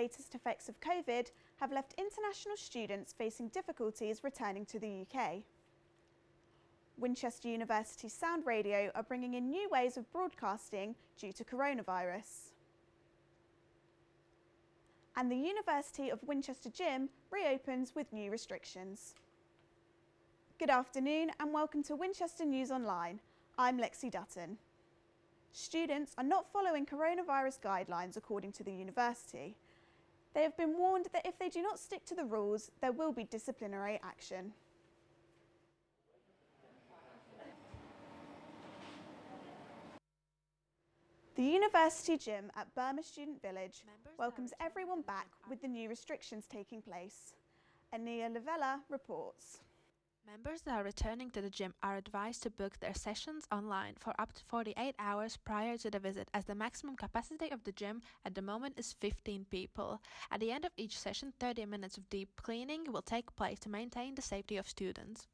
latest effects of COVID have left international students facing difficulties returning to the UK. Winchester University's Sound Radio are bringing in new ways of broadcasting due to coronavirus. And the University of Winchester Gym reopens with new restrictions. Good afternoon and welcome to Winchester News Online. I'm Lexi Dutton. Students are not following coronavirus guidelines according to the university. They have been warned that if they do not stick to the rules, there will be disciplinary action. The University Gym at Burma Student Village welcomes everyone back with the new restrictions taking place. Ania Lavella reports. Members that are returning to the gym are advised to book their sessions online for up to 48 hours prior to the visit, as the maximum capacity of the gym at the moment is 15 people. At the end of each session, 30 minutes of deep cleaning will take place to maintain the safety of students.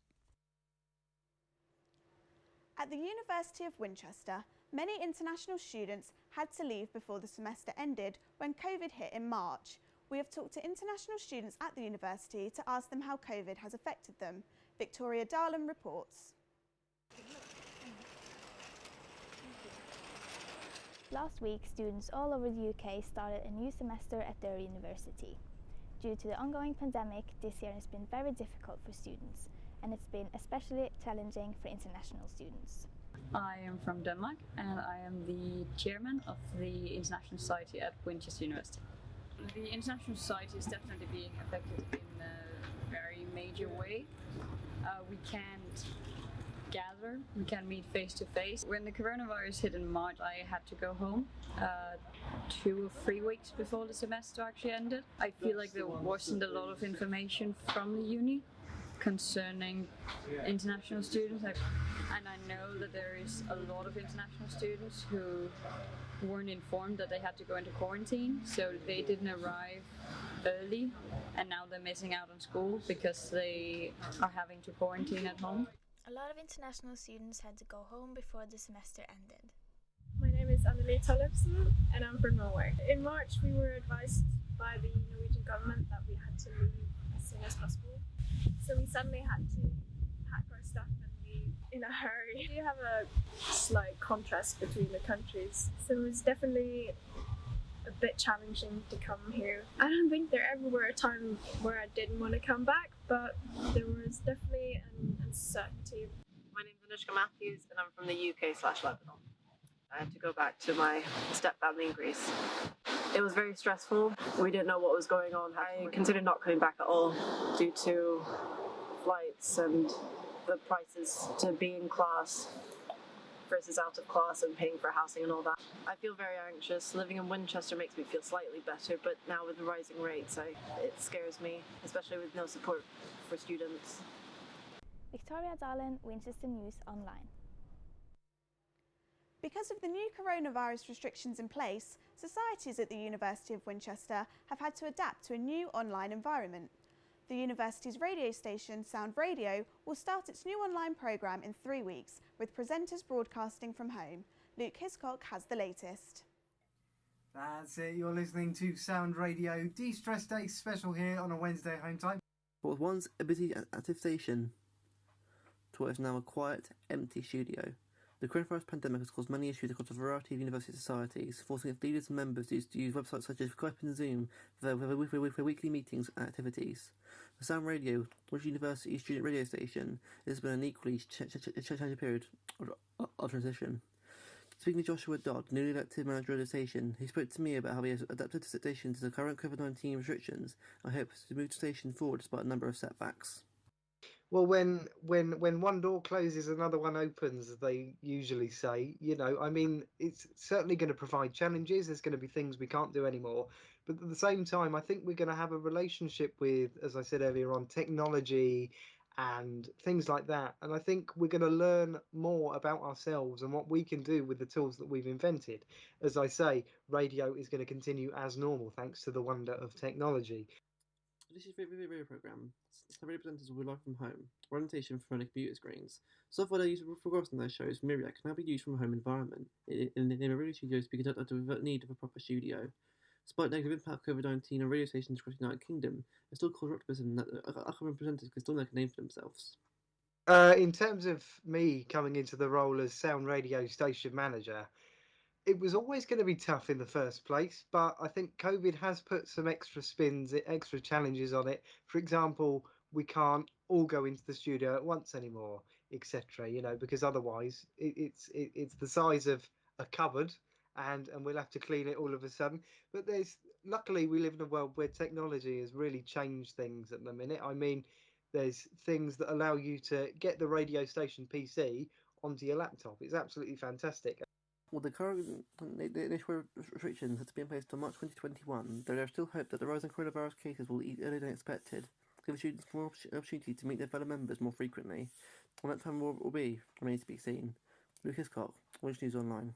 At the University of Winchester, many international students had to leave before the semester ended when COVID hit in March. We have talked to international students at the university to ask them how COVID has affected them. Victoria Darlan reports. Last week, students all over the UK started a new semester at their university. Due to the ongoing pandemic, this year has been very difficult for students, and it's been especially challenging for international students. I am from Denmark and I am the chairman of the International Society at Winchester University. The International Society is definitely being affected in a very major way. We can't gather, we can't meet face to face. When the coronavirus hit in March, I had to go home 2 or 3 weeks before the semester actually ended. I feel like there wasn't a lot of information from the uni concerning international students, and I know that there is a lot of international students who weren't informed that they had to go into quarantine, so they didn't arrive early, and now they're missing out on school because they are having to quarantine at home. A lot of international students had to go home before the semester ended. My name is Anneli Tollefsen and I'm from Norway. In March we were advised by the Norwegian government that we had to leave as soon as possible. So we suddenly had to pack our stuff and leave in a hurry. We have a slight contrast between the countries, so it was definitely a bit challenging to come here. I don't think there ever were a time where I didn't want to come back, but there was definitely an uncertainty. My name's Anushka Matthews and I'm from the UK/Lebanon. I had to go back to my step-family in Greece. It was very stressful. We didn't know what was going on. I considered not coming back at all due to flights and the prices to be in class versus out of class and paying for housing and all that. I feel very anxious. Living in Winchester makes me feel slightly better, but now with the rising rates, it scares me, especially with no support for students. Victoria Darlan, Winchester News Online. Because of the new coronavirus restrictions in place, societies at the University of Winchester have had to adapt to a new online environment. The university's radio station, Sound Radio, will start its new online programme in 3 weeks, with presenters broadcasting from home. Luke Hiscock has the latest. That's it, you're listening to Sound Radio, De-Stress Day special here on a Wednesday home time. What was once a busy active station to what is now a quiet, empty studio. The coronavirus pandemic has caused many issues across a variety of university societies, forcing its leaders and members to use websites such as Skype and Zoom for weekly meetings and activities. For Sound Radio, which university's student radio station, it has been an equally challenging period of transition. Speaking to Joshua Dodd, newly elected manager of the station, he spoke to me about how he has adapted the station to the current COVID-19 restrictions and hopes to move the station forward despite a number of setbacks. Well, when one door closes, another one opens, as they usually say. You know, I mean, it's certainly going to provide challenges. There's going to be things we can't do anymore. But at the same time, I think we're going to have a relationship with, as I said earlier on, technology and things like that. And I think we're going to learn more about ourselves and what we can do with the tools that we've invented. As I say, radio is going to continue as normal thanks to the wonder of technology. This is a radio programme. Some radio presenters will be live from home, orientation from computer screens. Software they use for broadcasting their shows, Myriad, can now be used from a home environment. In a radio studio, we conduct without need of a proper studio. Despite the negative impact of COVID-19 on radio stations across the United Kingdom, it still caused optimism that upcoming presenters can still make a name for themselves. In terms of me coming into the role as sound radio station manager, it was always going to be tough in the first place, but I think COVID has put some extra spins, extra challenges on it. For example, we can't all go into the studio at once anymore, etc. You know, because otherwise it's the size of a cupboard, and we'll have to clean it all of a sudden. But luckily we live in a world where technology has really changed things at the minute. I mean, there's things that allow you to get the radio station PC onto your laptop. It's absolutely fantastic. Well, the initial restrictions had to be in place until March 2021, though there is still hope that the rise in coronavirus cases will ease earlier than expected, giving students more opportunity to meet their fellow members more frequently. When that time will be remains to be seen. Luke Hiscock, Winch News Online.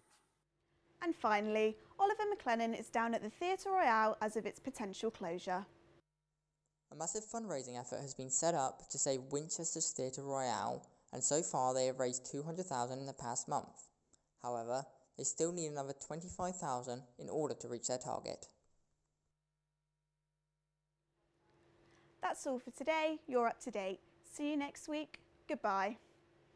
And finally, Oliver McLennan is down at the Theatre Royale as of its potential closure. A massive fundraising effort has been set up to save Winchester's Theatre Royale, and so far they have raised $200,000 in the past month. However, they still need another $25,000 in order to reach their target. That's all for today. You're up to date. See you next week. Goodbye.